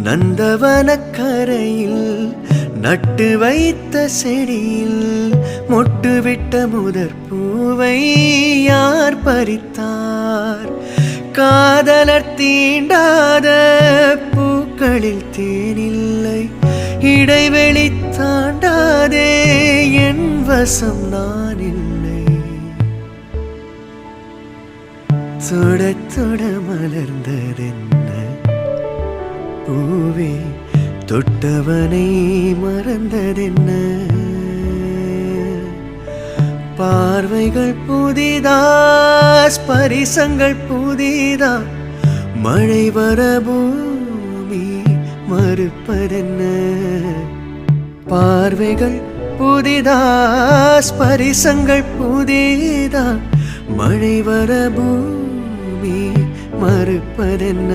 நந்தவனக்கரையில் நட்டு வைத்த செடியில் மொட்டுவிட்ட முதற் பூவை யார் பறித்தார்? காதலர் தீண்டாத பூக்களில் தேனில்லை, இடைவெளி தாண்டாதே என் வசம் நான் இல்லை. தொட தொட மலர்ந்ததென்ன பூவே, தொட்டவனை மறந்ததென்ன? பார்வைகள் புதிதா, ஸ்பரிசங்கள் புதிதா, மழை வர பூமி மறுப்பதென்ன? பார்வைகள் புதிதா, ஸ்பரிசங்கள் புதிதா, மழை வர பூமி மறுப்பதென்ன?